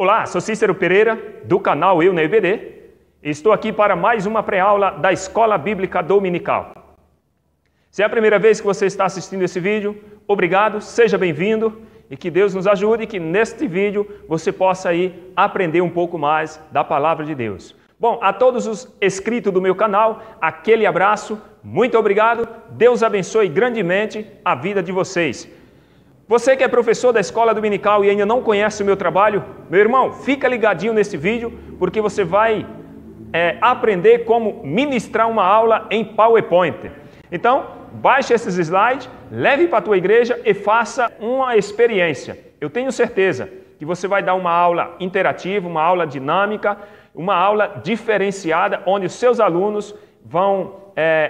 Olá, sou Cícero Pereira, do canal Eu na EBD. Estou aqui para mais uma pré-aula da Escola Bíblica Dominical. Se é a primeira vez que você está assistindo esse vídeo, obrigado, seja bem-vindo e que Deus nos ajude e que neste vídeo você possa aí aprender um pouco mais da Palavra de Deus. Bom, a todos os inscritos do meu canal, aquele abraço, muito obrigado, Deus abençoe grandemente a vida de vocês. Você que é professor da Escola Dominical e ainda não conhece o meu trabalho, meu irmão, fica ligadinho nesse vídeo, porque você vai aprender como ministrar uma aula em PowerPoint. Então, baixe esses slides, leve para a tua igreja e faça uma experiência. Eu tenho certeza que você vai dar uma aula interativa, uma aula dinâmica, uma aula diferenciada, onde os seus alunos vão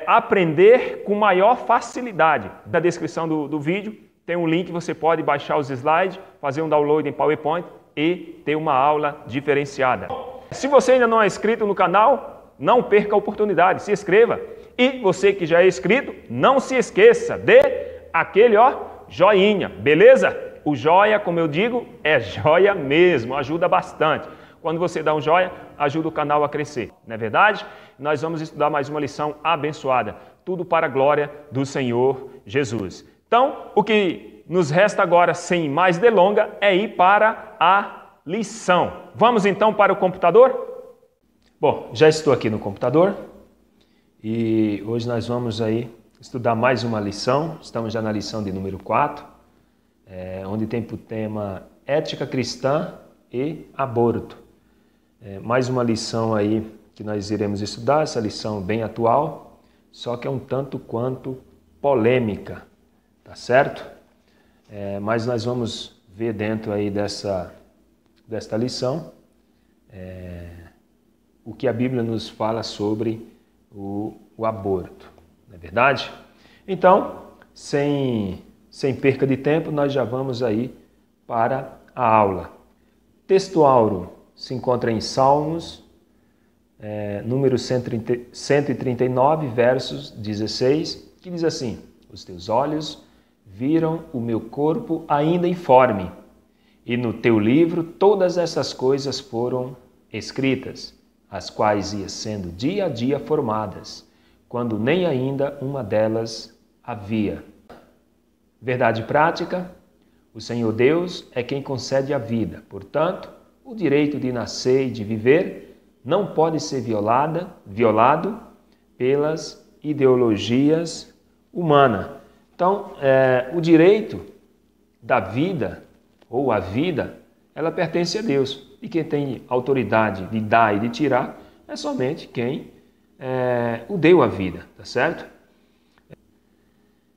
aprender com maior facilidade. Na descrição do vídeo tem um link, você pode baixar os slides, fazer um download em PowerPoint e ter uma aula diferenciada. Se você ainda não é inscrito no canal, não perca a oportunidade, se inscreva. E você que já é inscrito, não se esqueça de aquele joinha, beleza? O joia, como eu digo, é joia mesmo, ajuda bastante. Quando você dá um joia, ajuda o canal a crescer, não é verdade? Nós vamos estudar mais uma lição abençoada, tudo para a glória do Senhor Jesus. Então, o que nos resta agora, sem mais delonga, é ir para a lição. Vamos então para o computador? Bom, já estou aqui no computador e hoje nós vamos aí estudar mais uma lição. Estamos já na lição de número 4, onde tem por tema ética cristã e aborto. Mais uma lição aí que nós iremos estudar, essa lição bem atual, só que é um tanto quanto polêmica. Tá certo? Mas nós vamos ver dentro aí desta lição o que a Bíblia nos fala sobre o aborto, não é verdade? Então, sem perca de tempo, nós já vamos aí para a aula. Texto áureo se encontra em Salmos, número 139, versos 16, que diz assim: os teus olhos viram o meu corpo ainda informe, e no teu livro todas essas coisas foram escritas, as quais iam sendo dia a dia formadas, quando nem ainda uma delas havia. Verdade prática: o Senhor Deus é quem concede a vida, portanto, o direito de nascer e de viver não pode ser violado pelas ideologias humanas. Então, o direito da vida, ou a vida, ela pertence a Deus. E quem tem autoridade de dar e de tirar é somente quem o deu a vida, tá certo?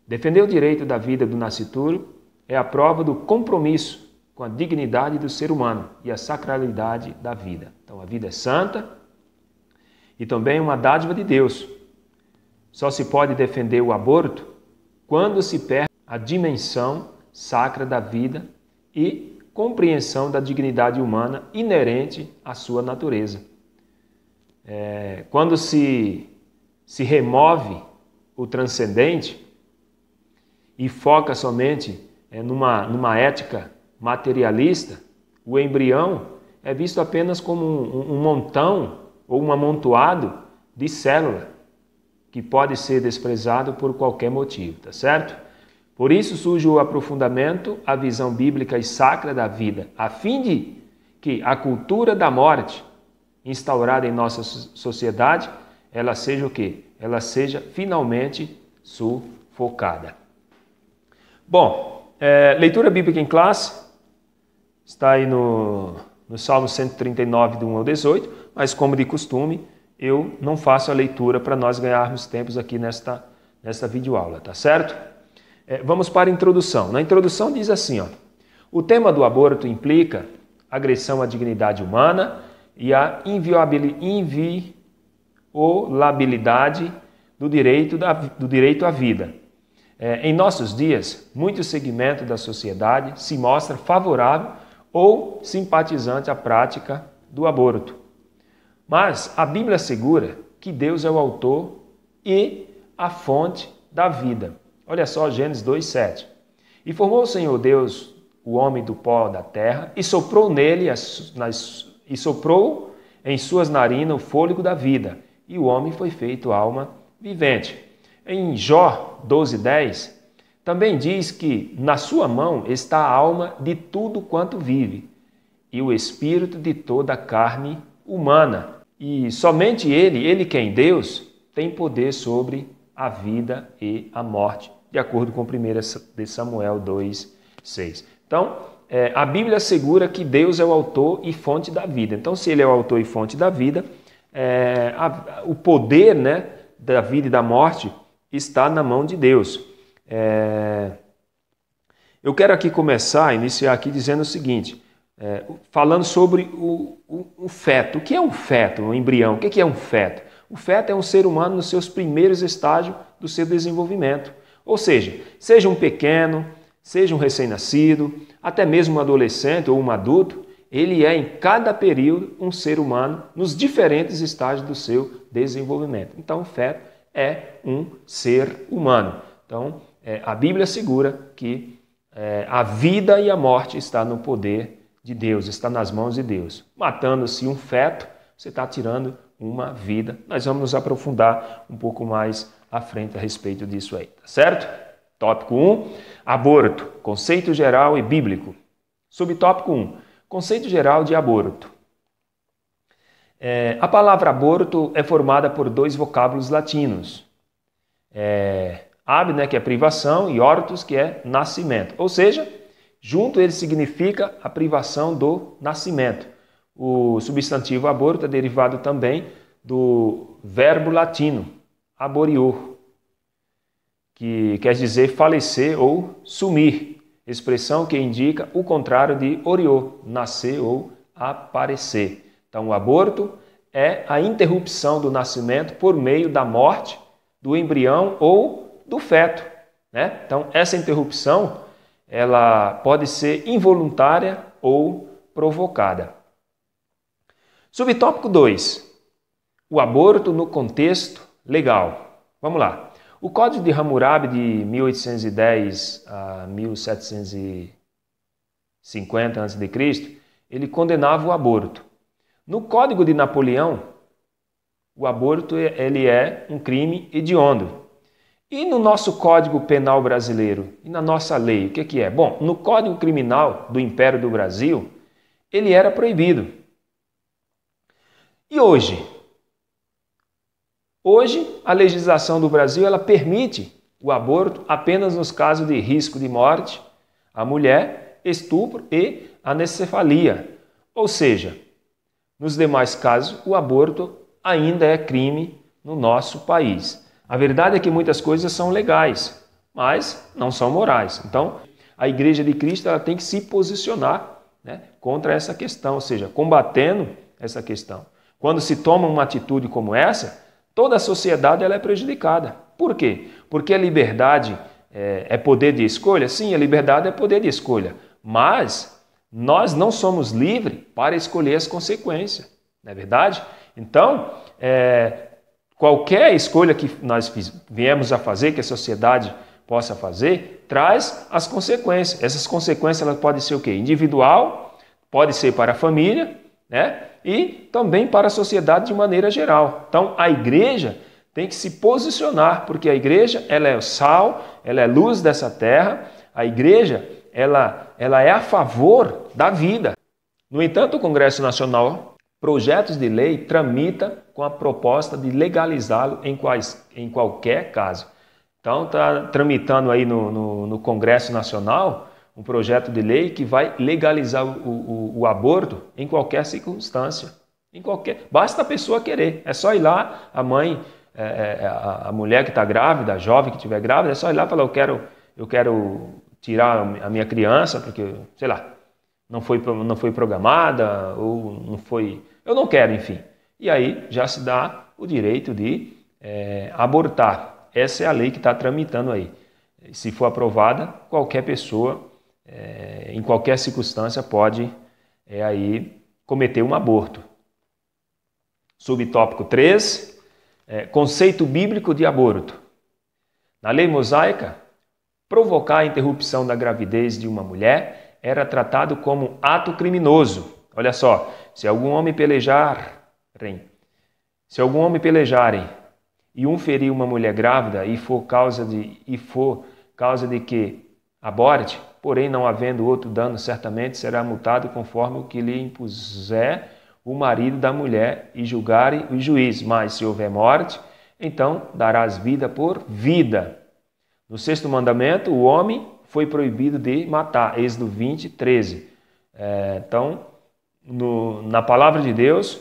Defender o direito da vida do nascituro é a prova do compromisso com a dignidade do ser humano e a sacralidade da vida. Então, a vida é santa e também uma dádiva de Deus. Só se pode defender o aborto quando se perde a dimensão sacra da vida e compreensão da dignidade humana inerente à sua natureza. Quando se remove o transcendente e foca somente numa ética materialista, o embrião é visto apenas como um montão ou um amontoado de célula, que pode ser desprezado por qualquer motivo, tá certo? Por isso surge o aprofundamento, a visão bíblica e sacra da vida, a fim de que a cultura da morte instaurada em nossa sociedade, ela seja o quê? Ela seja finalmente sufocada. Bom, leitura bíblica em classe, está aí no Salmo 139, do 1 ao 18, mas como de costume, eu não faço a leitura para nós ganharmos tempos aqui nesta videoaula, tá certo? Vamos para a introdução. Na introdução diz assim, o tema do aborto implica agressão à dignidade humana e a inviolabilidade do direito à vida. Em nossos dias, muito segmento da sociedade se mostra favorável ou simpatizante à prática do aborto. Mas a Bíblia assegura que Deus é o autor e a fonte da vida. Olha só, Gênesis 2:7. E formou o Senhor Deus o homem do pó da terra e soprou nele e soprou em suas narinas o fôlego da vida, e o homem foi feito alma vivente. Em Jó 12:10, também diz que na sua mão está a alma de tudo quanto vive, e o espírito de toda a carne humana. E somente ele quem Deus, tem poder sobre a vida e a morte, de acordo com 1 Samuel 2:6. Então, a Bíblia assegura que Deus é o autor e fonte da vida. Então, se ele é o autor e fonte da vida, o poder, né, da vida e da morte está na mão de Deus. Eu quero aqui iniciar aqui dizendo o seguinte, falando sobre o feto. O que é um feto, um embrião? O que é um feto? O feto é um ser humano nos seus primeiros estágios do seu desenvolvimento. Ou seja um pequeno, seja um recém-nascido, até mesmo um adolescente ou um adulto, ele é em cada período um ser humano nos diferentes estágios do seu desenvolvimento. Então, o feto é um ser humano. Então, a Bíblia assegura que a vida e a morte está no poder de Deus, está nas mãos de Deus. Matando-se um feto, você está tirando uma vida. Nós vamos nos aprofundar um pouco mais à frente a respeito disso aí, tá certo? Tópico 1, aborto, conceito geral e bíblico. Subtópico 1, conceito geral de aborto. A palavra aborto é formada por dois vocábulos latinos. Ab, né, que é privação, e ortus, que é nascimento. Ou seja, junto ele significa a privação do nascimento. O substantivo aborto é derivado também do verbo latino, aborior, que quer dizer falecer ou sumir, expressão que indica o contrário de orior, nascer ou aparecer. Então, o aborto é a interrupção do nascimento por meio da morte do embrião ou do feto, né? Então, essa interrupção ela pode ser involuntária ou provocada. Subtópico 2. O aborto no contexto legal. Vamos lá. O Código de Hammurabi de 1810 a 1750 a.C., ele condenava o aborto. No Código de Napoleão, o aborto ele é um crime hediondo. E no nosso Código Penal brasileiro, e na nossa lei, o que é? Bom, no Código Criminal do Império do Brasil, ele era proibido. E hoje? Hoje, a legislação do Brasil ela permite o aborto apenas nos casos de risco de morte à mulher, estupro e anencefalia. Ou seja, nos demais casos, o aborto ainda é crime no nosso país. A verdade é que muitas coisas são legais, mas não são morais. Então, a Igreja de Cristo ela tem que se posicionar, né, contra essa questão, ou seja, combatendo essa questão. Quando se toma uma atitude como essa, toda a sociedade ela é prejudicada. Por quê? Porque a liberdade é poder de escolha? Sim, a liberdade é poder de escolha, mas nós não somos livres para escolher as consequências, não é verdade? Então, qualquer escolha que nós viemos a fazer, que a sociedade possa fazer, traz as consequências. Essas consequências elas podem ser o quê? Individual, pode ser para a família, né? E também para a sociedade de maneira geral. Então, a igreja tem que se posicionar, porque a igreja ela é o sal, ela é a luz dessa terra, a igreja ela é a favor da vida. No entanto, o Congresso Nacional, projetos de lei tramita com a proposta de legalizá-lo em qualquer caso. Então, está tramitando aí no Congresso Nacional um projeto de lei que vai legalizar o aborto em qualquer circunstância. Basta a pessoa querer. É só ir lá, a mãe, a mulher que está grávida, a jovem que estiver grávida, é só ir lá e falar, eu quero tirar a minha criança, porque, sei lá, não foi programada, ou não foi... Eu não quero, enfim. E aí já se dá o direito de abortar. Essa é a lei que está tramitando aí. Se for aprovada, qualquer pessoa, em qualquer circunstância, pode aí cometer um aborto. Subtópico 3, conceito bíblico de aborto. Na lei mosaica, provocar a interrupção da gravidez de uma mulher era tratado como ato criminoso. Olha só, se algum homem pelejarem e um ferir uma mulher grávida e for causa de que aborte, porém não havendo outro dano, certamente será multado conforme o que lhe impuser o marido da mulher e julgarem o juiz. Mas se houver morte, então darás vida por vida. No 6º mandamento, o homem foi proibido de matar. Êxodo 20, 13. Então, na palavra de Deus,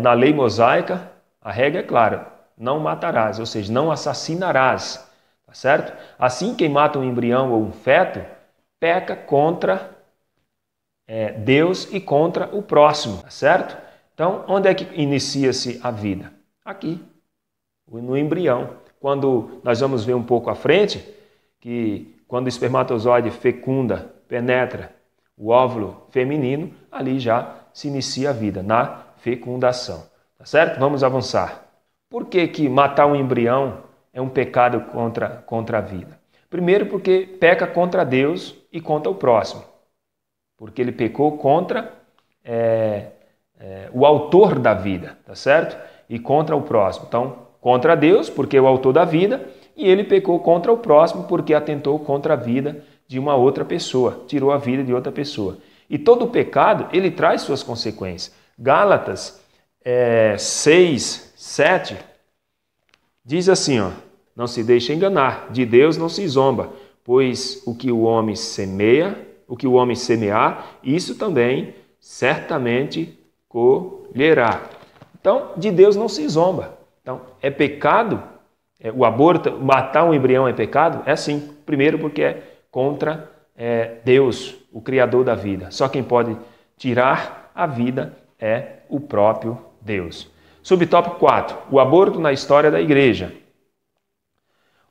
na lei mosaica, a regra é clara: não matarás, ou seja, não assassinarás. Tá certo? Assim, quem mata um embrião ou um feto, peca contra Deus e contra o próximo. Tá certo? Então, onde é que inicia-se a vida? Aqui, no embrião. Quando nós vamos ver um pouco à frente, que quando o espermatozoide fecunda, penetra o óvulo feminino, ali já se inicia a vida, na fecundação. Tá certo? Vamos avançar. Por que matar um embrião é um pecado contra a vida? Primeiro, porque peca contra Deus e contra o próximo. Porque ele pecou contra o autor da vida, tá certo? E contra o próximo. Então, contra Deus, porque é o autor da vida, e ele pecou contra o próximo, porque atentou contra a vida de uma outra pessoa, tirou a vida de outra pessoa. E todo pecado, ele traz suas consequências. Gálatas 6, 7, diz assim, não se deixe enganar, de Deus não se zomba, pois o que o homem semear, isso também certamente colherá. Então, de Deus não se zomba. Então, é pecado, o aborto, matar um embrião é pecado? É sim. Primeiro porque é contra Deus, o Criador da vida. Só quem pode tirar a vida é o próprio Deus. Subtópico 4. O aborto na história da igreja.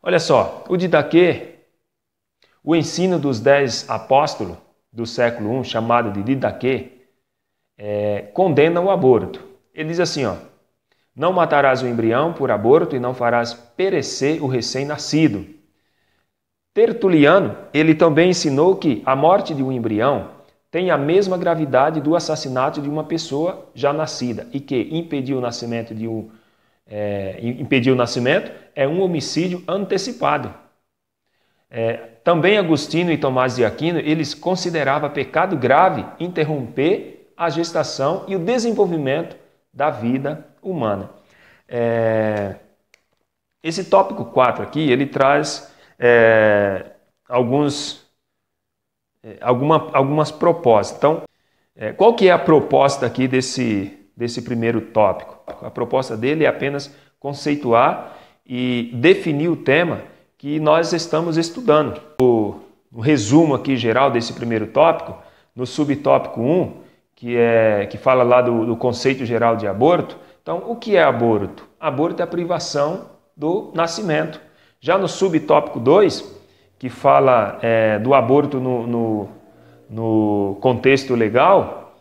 Olha só, o Didaquê, o ensino dos 10 apóstolos do século I, chamado de Didaquê, condena o aborto. Ele diz assim, não matarás o embrião por aborto e não farás perecer o recém-nascido. Tertuliano, ele também ensinou que a morte de um embrião tem a mesma gravidade do assassinato de uma pessoa já nascida e que impedir o nascimento é um homicídio antecipado. Também Agostinho e Tomás de Aquino, eles consideravam pecado grave interromper a gestação e o desenvolvimento da vida humana. Esse tópico 4 aqui, ele traz algumas propostas. Então, qual que é a proposta aqui desse primeiro tópico? A proposta dele é apenas conceituar e definir o tema que nós estamos estudando. O resumo aqui geral desse primeiro tópico, no subtópico 1, que fala lá do conceito geral de aborto. Então, o que é aborto? Aborto é a privação do nascimento. Já no subtópico 2, que fala do aborto no contexto legal,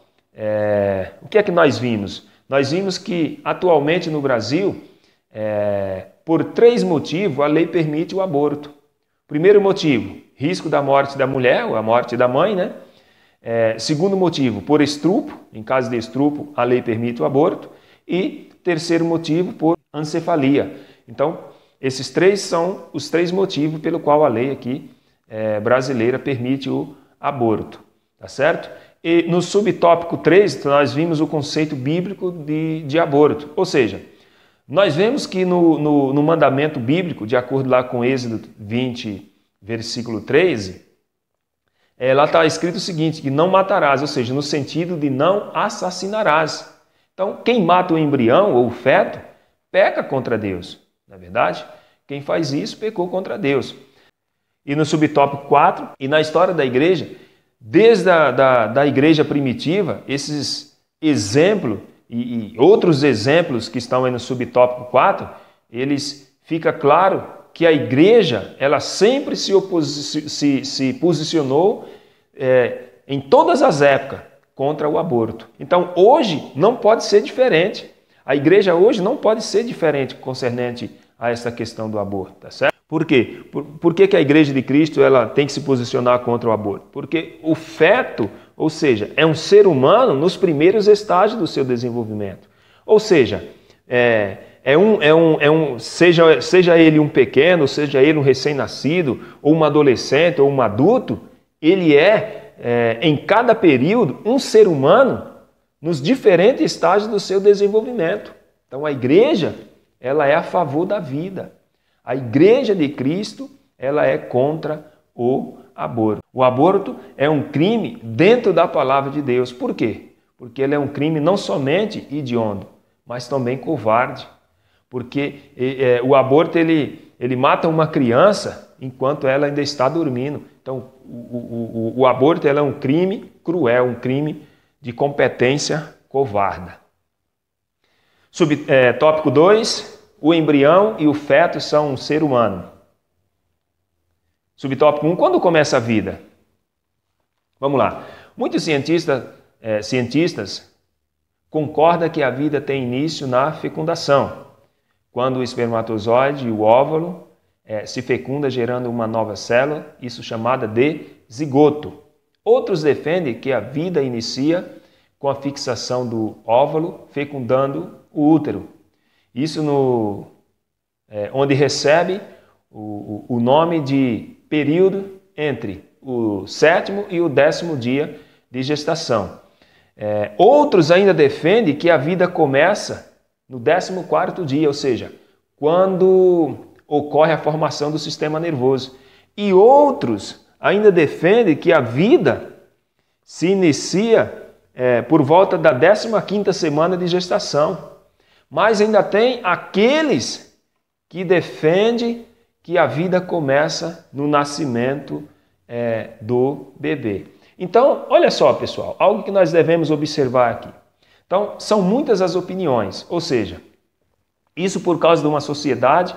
o que é que nós vimos? Nós vimos que atualmente no Brasil, por 3 motivos, a lei permite o aborto. Primeiro motivo, risco da morte da mulher, ou a morte da mãe, né? Segundo motivo, por estupro, em caso de estupro, a lei permite o aborto. E terceiro motivo, por ancefalia. Então, esses 3 são os 3 motivos pelo qual a lei aqui brasileira permite o aborto, tá certo? E no subtópico 3, nós vimos o conceito bíblico de aborto, ou seja, nós vemos que no mandamento bíblico, de acordo lá com Êxodo 20, versículo 13, lá está escrito o seguinte, que não matarás, ou seja, no sentido de não assassinarás. Então, quem mata o embrião ou o feto, peca contra Deus. Na verdade, quem faz isso pecou contra Deus. E no subtópico 4, e na história da igreja, desde da igreja primitiva, esses exemplos e outros exemplos que estão aí no subtópico 4, eles fica claro que a igreja, ela sempre se posicionou em todas as épocas contra o aborto. Então, hoje não pode ser diferente. A igreja hoje não pode ser diferente concernente a essa questão do aborto, tá certo? Por quê? Por que a Igreja de Cristo ela tem que se posicionar contra o aborto? Porque o feto, ou seja, é um ser humano nos primeiros estágios do seu desenvolvimento. Ou seja, seja ele um pequeno, seja ele um recém-nascido, ou um adolescente, ou um adulto, ele em cada período, um ser humano nos diferentes estágios do seu desenvolvimento. Então, a igreja, ela é a favor da vida. A igreja de Cristo, ela é contra o aborto. O aborto é um crime dentro da palavra de Deus. Por quê? Porque ele é um crime não somente hediondo, mas também covarde. Porque o aborto, ele mata uma criança enquanto ela ainda está dormindo. Então, o aborto é um crime cruel, um crime de competência covarda. Tópico 2, o embrião e o feto são um ser humano. Subtópico 1, quando começa a vida? Vamos lá. Muitos cientistas concordam que a vida tem início na fecundação, quando o espermatozoide e o óvulo se fecunda gerando uma nova célula, isso chamada de zigoto. Outros defendem que a vida inicia com a fixação do óvulo fecundando o útero. Isso onde recebe o nome de período entre o 7º e o 10º dia de gestação. Outros ainda defendem que a vida começa no 14º dia, ou seja, quando ocorre a formação do sistema nervoso. E outros ainda defendem que a vida se inicia por volta da 15ª semana de gestação. Mas ainda tem aqueles que defendem que a vida começa no nascimento do bebê. Então, olha só, pessoal, algo que nós devemos observar aqui. Então, são muitas as opiniões, ou seja, isso por causa de uma sociedade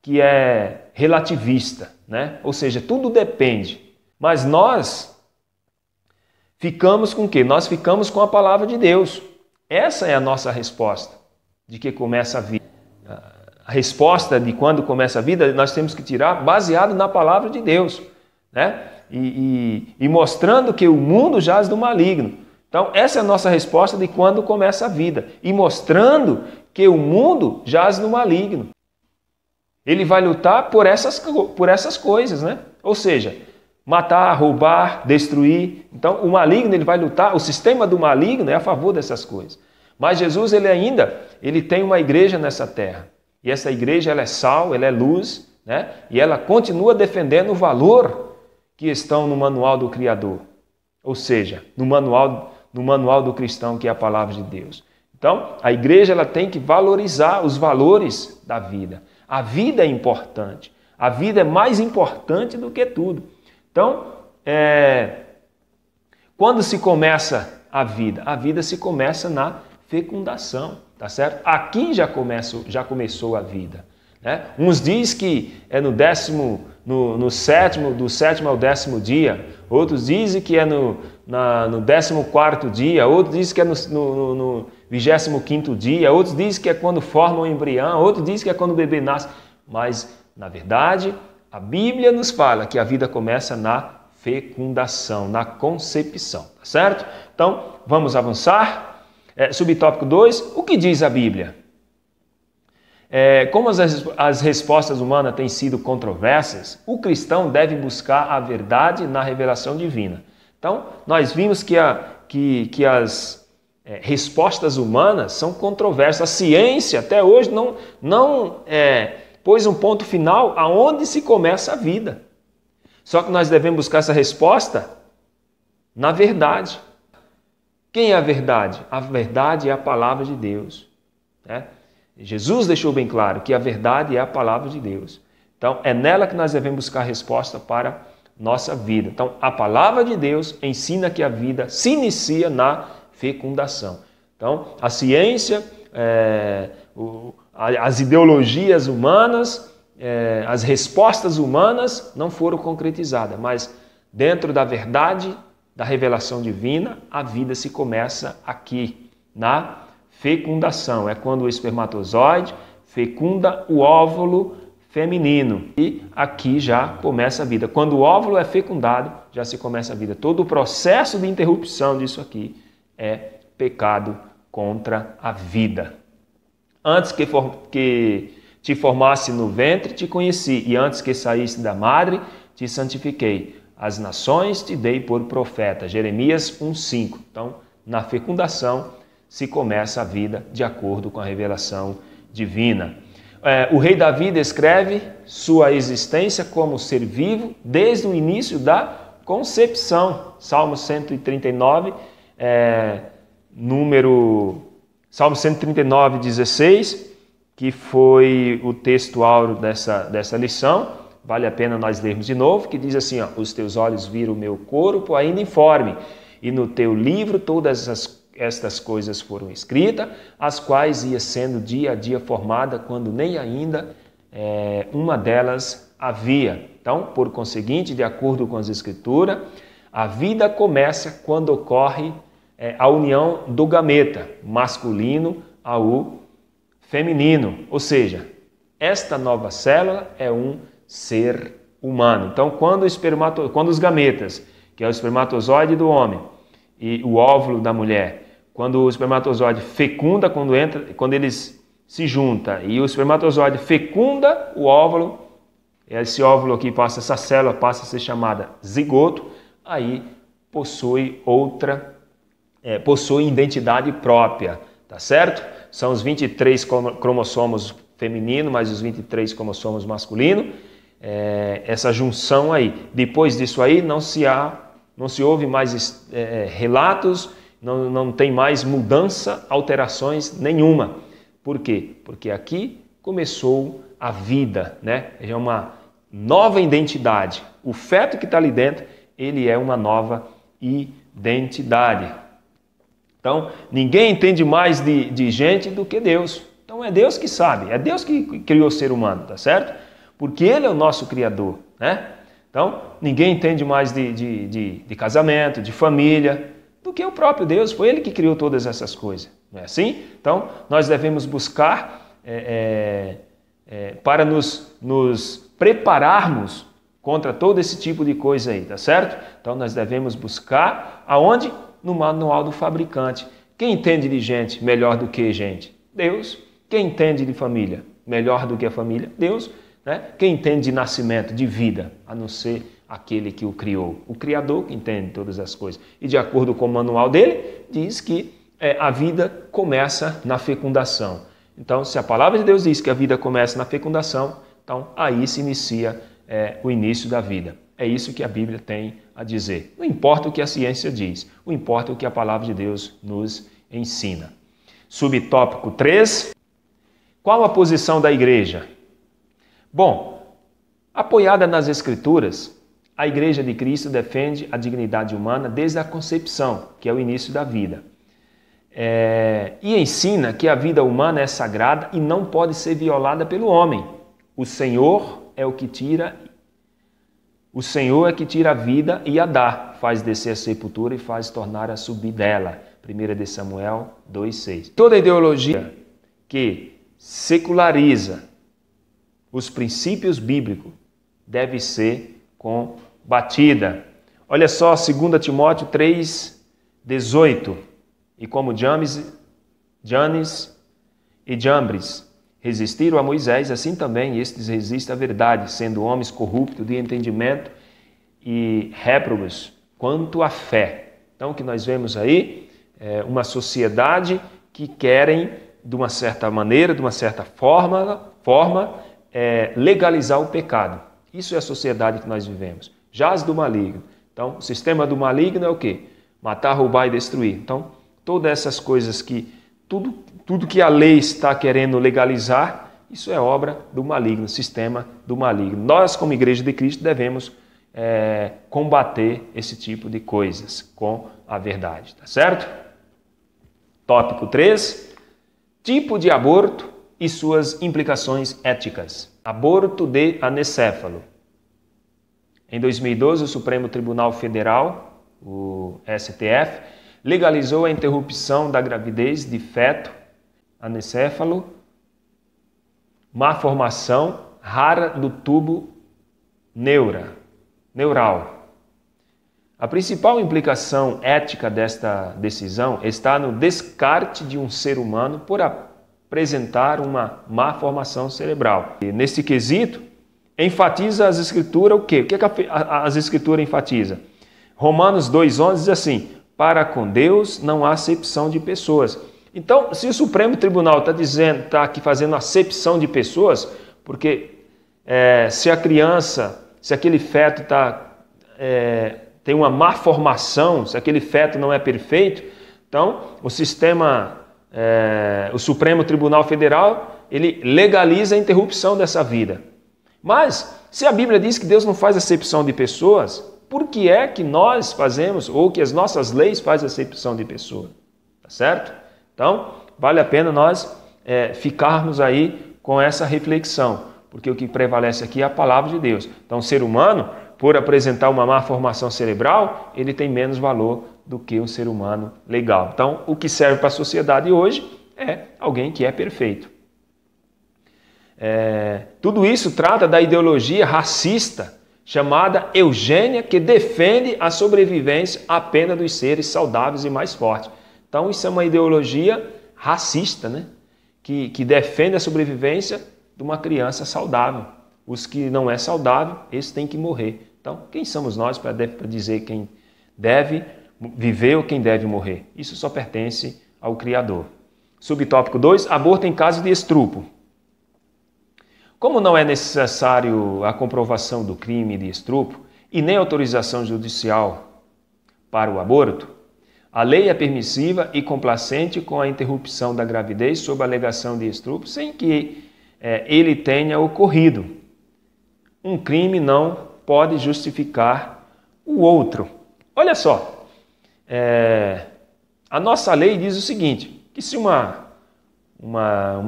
que é relativista, né? Ou seja, tudo depende. Mas nós ficamos com o quê? Nós ficamos com a palavra de Deus. Essa é a nossa resposta de que começa a vida. A resposta de quando começa a vida, nós temos que tirar baseado na palavra de Deus, né? E mostrando que o mundo jaz do maligno. Então, essa é a nossa resposta de quando começa a vida. E mostrando que o mundo jaz no maligno. Ele vai lutar por essas coisas, né? Ou seja, matar, roubar, destruir. Então, o maligno ele vai lutar, o sistema do maligno é a favor dessas coisas. Mas Jesus ele tem uma igreja nessa terra. E essa igreja ela é sal, ela é luz, né? E ela continua defendendo o valor que estão no manual do Criador. Ou seja, no manual do cristão, que é a palavra de Deus. Então, a igreja ela tem que valorizar os valores da vida. A vida é importante. A vida é mais importante do que tudo. Então, quando se começa a vida? A vida se começa na fecundação, tá certo? Aqui já começou a vida, né? Uns dizem que é no 7º, do 7º ao 10º dia, outros dizem que é no 14º dia, outros dizem que é no 25º dia, outros dizem que é quando forma o embrião, outros dizem que é quando o bebê nasce. Mas, na verdade, a Bíblia nos fala que a vida começa na fecundação, na concepção, tá certo? Então, vamos avançar. Subtópico 2, o que diz a Bíblia? Como as respostas humanas têm sido controversas, o cristão deve buscar a verdade na revelação divina. Então, nós vimos que as respostas humanas são controversas. A ciência, até hoje, não pôs um ponto final aonde se começa a vida. Só que nós devemos buscar essa resposta na verdade. Quem é a verdade? A verdade é a palavra de Deus, né? Jesus deixou bem claro que a verdade é a palavra de Deus. Então, é nela que nós devemos buscar resposta para nossa vida. Então, a palavra de Deus ensina que a vida se inicia na fecundação. Então, a ciência, as ideologias humanas, as respostas humanas não foram concretizadas, mas dentro da verdade, da revelação divina, a vida se começa aqui, na fecundação. É quando o espermatozoide fecunda o óvulo, feminino. E aqui já começa a vida. Quando o óvulo é fecundado, já se começa a vida. Todo o processo de interrupção disso aqui é pecado contra a vida. Antes que te formasse no ventre, te conheci, e antes que saísse da madre, te santifiquei. As nações te dei por profeta. Jeremias 1:5. Então, na fecundação se começa a vida de acordo com a revelação divina. O rei Davi descreve sua existência como ser vivo desde o início da concepção. Salmo 139, Salmo 139, 16, que foi o texto áureo dessa lição. Vale a pena nós lermos de novo, que diz assim, ó, os teus olhos viram o meu corpo ainda informe, e no teu livro todas estas coisas foram escritas, as quais ia sendo dia a dia formada, quando nem ainda uma delas havia. Então, por conseguinte, de acordo com as Escrituras, a vida começa quando ocorre a união do gameta, masculino ao feminino. Ou seja, esta nova célula é um ser humano. Então, quando os gametas, que é o espermatozoide do homem e o óvulo da mulher, quando o espermatozoide fecunda, quando eles se juntam e o espermatozoide fecunda o óvulo, esse óvulo aqui essa célula passa a ser chamada zigoto, aí possui identidade própria, tá certo? São os 23 cromossomos femininos, mais os 23 cromossomos masculinos, essa junção aí. Depois disso aí não se ouve mais relatos, não tem mais mudança, alterações nenhuma. Por quê? Porque aqui começou a vida, né? É uma nova identidade. O feto que está ali dentro, ele é uma nova identidade. Então, ninguém entende mais de gente do que Deus. Então, é Deus que sabe, é Deus que criou o ser humano, tá certo? Porque Ele é o nosso Criador, né? Então, ninguém entende mais de casamento, de família, do que o próprio Deus. Foi Ele que criou todas essas coisas, não é assim? Então, nós devemos buscar para nos prepararmos contra todo esse tipo de coisa aí, tá certo? Então, nós devemos buscar aonde? No manual do fabricante. Quem entende de gente melhor do que gente? Deus. Quem entende de família melhor do que a família? Deus. Né? Quem entende de nascimento, de vida, a não ser aquele que o criou? O Criador que entende todas as coisas. E de acordo com o manual dele, diz que a vida começa na fecundação. Então, se a palavra de Deus diz que a vida começa na fecundação, então aí se inicia o início da vida. É isso que a Bíblia tem a dizer. Não importa o que a ciência diz, o importa o que a palavra de Deus nos ensina. Subtópico 3. Qual a posição da igreja? Bom, apoiada nas Escrituras, a Igreja de Cristo defende a dignidade humana desde a concepção, que é o início da vida. E ensina que a vida humana é sagrada e não pode ser violada pelo homem. O Senhor é que tira a vida e a dá, faz descer a sepultura e faz tornar a subir dela. 1 Samuel 2,6. Toda ideologia que seculariza os princípios bíblicos deve ser combatida. Olha só, 2 Timóteo 3,18. E como Janes e Jambres resistiram a Moisés, assim também estes resistem à verdade, sendo homens corruptos de entendimento e réprobos quanto à fé. Então, o que nós vemos aí é uma sociedade que querem, de uma certa maneira, de uma certa forma legalizar o pecado. Isso é a sociedade que nós vivemos. Jaz do maligno. Então, o sistema do maligno é o quê? Matar, roubar e destruir. Então, todas essas coisas que, tudo que a lei está querendo legalizar, isso é obra do maligno, sistema do maligno. Nós, como Igreja de Cristo, devemos combater esse tipo de coisas com a verdade, tá certo? Tópico 3, tipo de aborto e suas implicações éticas. Aborto de anencéfalo. Em 2012, o Supremo Tribunal Federal, o STF, legalizou a interrupção da gravidez de feto anencéfalo, má formação, rara do tubo neural. A principal implicação ética desta decisão está no descarte de um ser humano por apresentar uma má formação cerebral. E nesse quesito, enfatiza as Escrituras o quê? O que as Escrituras enfatizam? Romanos 2,11 diz assim: para com Deus não há acepção de pessoas. Então, se o Supremo Tribunal está aqui fazendo acepção de pessoas, porque se a criança, se aquele feto tem uma má formação, se aquele feto não é perfeito, então o Supremo Tribunal Federal, ele legaliza a interrupção dessa vida. Mas, se a Bíblia diz que Deus não faz acepção de pessoas, por que é que nós fazemos, ou que as nossas leis fazem acepção de pessoas? Tá certo? Então, vale a pena nós ficarmos aí com essa reflexão, porque o que prevalece aqui é a palavra de Deus. Então, o ser humano, por apresentar uma má formação cerebral, ele tem menos valor do que um ser humano legal. Então, o que serve para a sociedade hoje é alguém que é perfeito. Tudo isso trata da ideologia racista chamada eugênia, que defende a sobrevivência apenas dos seres saudáveis e mais fortes. Então, isso é uma ideologia racista, né? Que defende a sobrevivência de uma criança saudável. Os que não é saudável, esses têm que morrer. Então, quem somos nós para dizer quem deve viver ou quem deve morrer? Isso só pertence ao Criador. Subtópico 2, aborto em caso de estupro. Como não é necessário a comprovação do crime de estupro e nem autorização judicial para o aborto, a lei é permissiva e complacente com a interrupção da gravidez sob a alegação de estupro sem que ele tenha ocorrido. Um crime não pode justificar o outro. Olha só, a nossa lei diz o seguinte, que se uma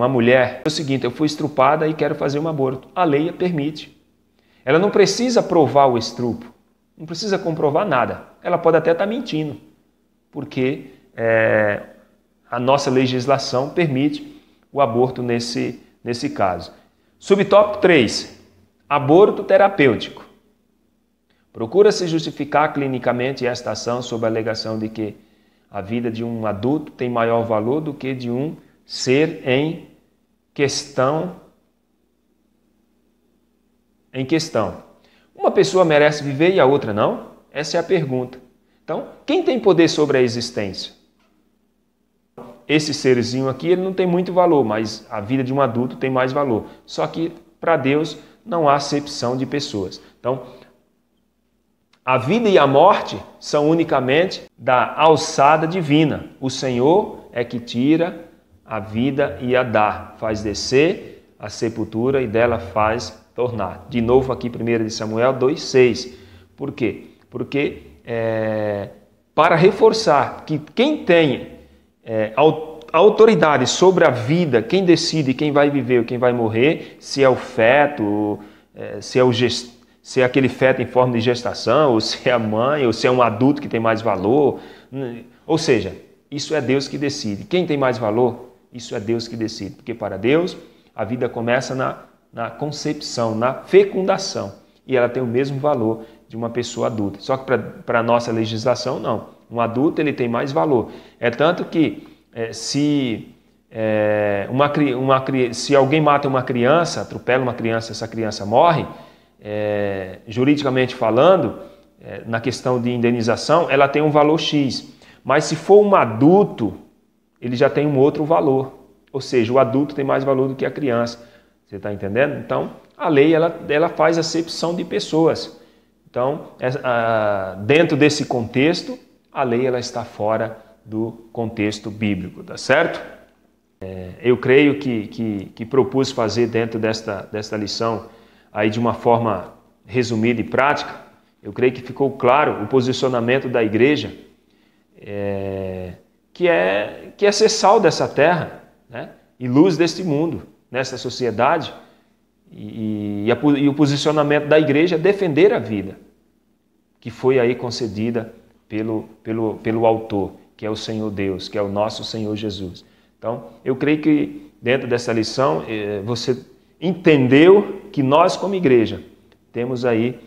mulher, é o seguinte, eu fui estrupada e quero fazer um aborto, a lei a permite. Ela não precisa provar o estupro, não precisa comprovar nada. Ela pode até estar mentindo, porque a nossa legislação permite o aborto nesse caso. Subtópico 3, aborto terapêutico. Procura-se justificar clinicamente esta ação sob a alegação de que a vida de um adulto tem maior valor do que de um ser em questão. Uma pessoa merece viver e a outra não? Essa é a pergunta. Então, quem tem poder sobre a existência? Esse serzinho aqui, ele não tem muito valor, mas a vida de um adulto tem mais valor. Só que, para Deus, não há acepção de pessoas. Então, a vida e a morte são unicamente da alçada divina. O Senhor é que tira a vida e a dá, faz descer a sepultura e dela faz tornar. De novo aqui 1 Samuel 2,6. Por quê? Porque para reforçar que quem tem autoridade sobre a vida, quem decide quem vai viver ou quem vai morrer, se é o feto, se é aquele feto em forma de gestação, ou se é a mãe, ou se é um adulto que tem mais valor. Ou seja, isso é Deus que decide. Quem tem mais valor? Isso é Deus que decide. Porque para Deus, a vida começa na concepção, na fecundação. E ela tem o mesmo valor de uma pessoa adulta. Só que para a nossa legislação, não. Um adulto ele tem mais valor. É tanto que se alguém mata uma criança, atropela uma criança, essa criança morre, juridicamente falando, na questão de indenização, ela tem um valor X. Mas se for um adulto, ele já tem um outro valor. Ou seja, o adulto tem mais valor do que a criança. Você está entendendo? Então, a lei ela faz acepção de pessoas. Então, dentro desse contexto, a lei ela está fora do contexto bíblico, tá certo? Eu creio que propus fazer dentro desta lição, aí de uma forma resumida e prática, eu creio que ficou claro o posicionamento da igreja, que é ser sal dessa terra, né? E luz deste mundo, nessa sociedade, e o posicionamento da igreja é defender a vida, que foi aí concedida pelo autor, que é o Senhor Deus, que é o nosso Senhor Jesus. Então, eu creio que dentro dessa lição, você entendeu que nós, como igreja, temos aí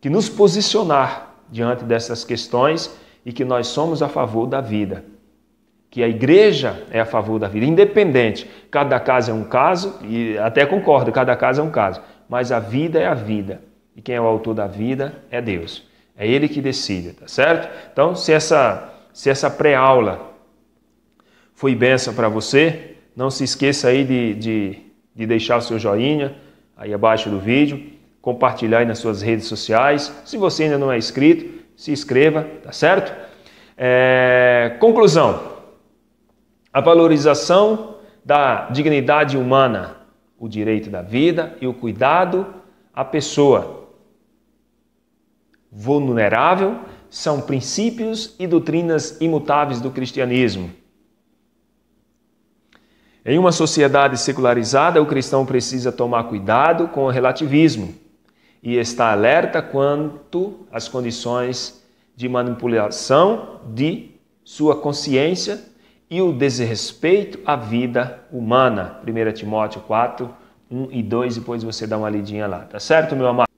que nos posicionar diante dessas questões e que nós somos a favor da vida. Que a igreja é a favor da vida, independente. Cada caso é um caso, e até concordo, cada caso é um caso. Mas a vida é a vida. E quem é o autor da vida é Deus. É Ele que decide, tá certo? Então, se essa pré-aula foi bênção para você, não se esqueça aí de deixar o seu joinha aí abaixo do vídeo, compartilhar aí nas suas redes sociais. Se você ainda não é inscrito, se inscreva, tá certo? Conclusão. A valorização da dignidade humana, o direito da vida e o cuidado à pessoa vulnerável são princípios e doutrinas imutáveis do cristianismo. Em uma sociedade secularizada, o cristão precisa tomar cuidado com o relativismo e estar alerta quanto às condições de manipulação de sua consciência e o desrespeito à vida humana. 1 Timóteo 4, 1 e 2, depois você dá uma lidinha lá. Tá certo, meu amado?